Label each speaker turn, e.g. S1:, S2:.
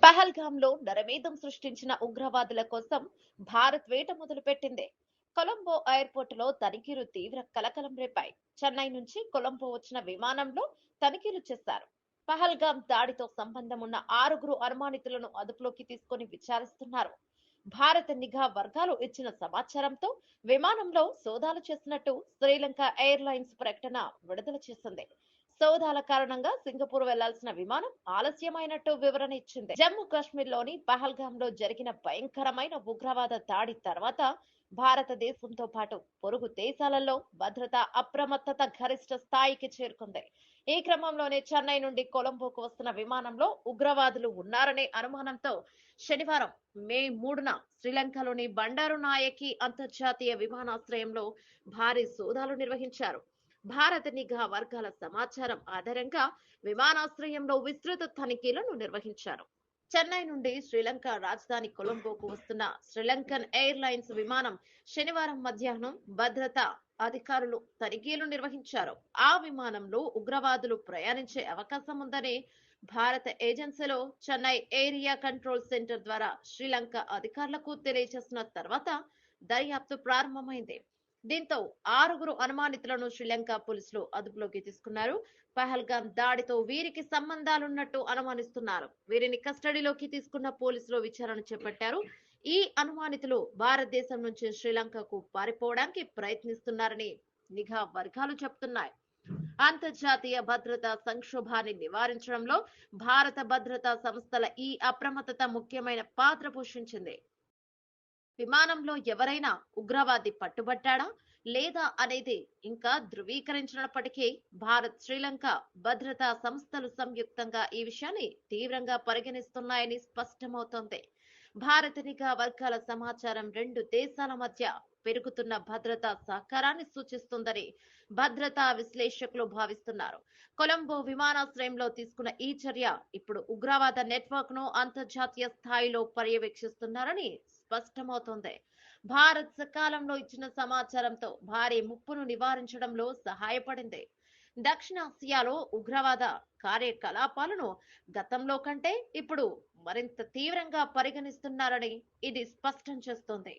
S1: పహల్గాంలో నరమేధం సృష్టించిన ఉగ్రవాదుల కోసం భారత్ వేట మొదలుపెట్టింది. కొలంబో ఎయిర్పోర్టులో తనిఖీలు తీవ్ర కలకలం రేపాయి. చెన్నై నుంచి కొలంబో వచ్చిన విమానంలో తనిఖీలు చేశారు. పహల్గాం దాడితో సంబంధం ఉన్న 6 అనుమానితులను అదుపులోకి తీసుకొని విచారిస్తున్నారు. భారత నిఘా వర్గాలు ఇచ్చిన సమాచారంతో విమానంలో సోదాలు చేసినట్టు శ్రీలంక ఎయిర్లైన్స్ ప్రకటన విడుదల చేసింది. సోదాల కారణంగా సింగపూర్ వెళ్లాల్సిన విమానం ఆలస్యమైనట్టు వివరణ ఇచ్చింది. జమ్మూ కాశ్మీర్ లోని పహల్గాంలో జరిగిన భయంకరమైన ఉగ్రవాద దాడి తర్వాత భారతదేశంతో పాటు పొరుగు దేశాలలో భద్రతా అప్రమత్తత గరిష్ట స్థాయికి చేరుకుంది. ఈ క్రమంలోనే చెన్నై నుండి కొలంబోకు వస్తున్న విమానంలో ఉగ్రవాదులు ఉన్నారనే అనుమానంతో శనివారం మే 3న శ్రీలంకలోని బండారు నాయకి అంతర్జాతీయ విమానాశ్రయంలో భారీ సోదాలు నిర్వహించారు. భారత నిఘా వర్గాల సమాచారం ఆధారంగా విమానాశ్రయంలో విస్తృత తనిఖీలను నిర్వహించారు. చెన్నై నుండి శ్రీలంక రాజధాని కొలంబోకు వస్తున్న శ్రీలంకన్ ఎయిర్లైన్స్ విమానం శనివారం మధ్యాహ్నం భద్రతా అధికారులు తనిఖీలు నిర్వహించారు. ఆ విమానంలో ఉగ్రవాదులు ప్రయాణించే అవకాశం ఉందని భారత ఏజెన్సీలో చెన్నై ఏరియా కంట్రోల్ సెంటర్ ద్వారా శ్రీలంక అధికారులకు తెలియజేసిన తర్వాత దర్యాప్తు ప్రారంభమైంది. దీంతో 6 అనుమానితులను శ్రీలంక పోలీసులు అదుపులోకి తీసుకున్నారు. పహల్గాం దాడితో వీరికి సంబంధాలున్నట్టు అనుమానిస్తున్నారు. వీరిని కస్టడీలోకి తీసుకున్న పోలీసులు విచారణ చేపట్టారు. ఈ అనుమానితులు భారతదేశం నుంచి శ్రీలంకకు పారిపోవడానికి ప్రయత్నిస్తున్నారని నిఘా వర్గాలు చెబుతున్నాయి. అంతర్జాతీయ భద్రతా సంక్షోభాన్ని నివారించడంలో భారత భద్రతా సంస్థల ఈ అప్రమత్తత ముఖ్యమైన పాత్ర పోషించింది. విమానంలో ఎవరైనా ఉగ్రవాది పట్టుబట్టాడా లేదా అనేది ఇంకా ధృవీకరించినప్పటికీ భారత్ శ్రీలంక భద్రతా సంస్థలు సంయుక్తంగా ఈ విషయాన్ని తీవ్రంగా పరిగణిస్తున్నాయని స్పష్టమవుతోంది. భారత నిఘా వర్గాల సమాచారం రెండు దేశాల మధ్య పెరుగుతున్న భద్రతా సహకారాన్ని సూచిస్తుందని భద్రతా విశ్లేషకులు భావిస్తున్నారు. కొలంబో విమానాశ్రయంలో తీసుకున్న ఈ చర్య ఇప్పుడు ఉగ్రవాద నెట్వర్క్ ను అంతర్జాతీయ స్థాయిలో పర్యవేక్షిస్తున్నారని స్పష్టమవుతోంది. భారత్ సకాలంలో ఇచ్చిన సమాచారంతో భారీ ముప్పును నివారించడంలో సహాయపడింది. దక్షిణాసియాలో ఉగ్రవాద కార్యకలాపాలను గతంలో కంటే ఇప్పుడు మరింత తీవ్రంగా పరిగణిస్తున్నారని ఇది స్పష్టం చేస్తోంది.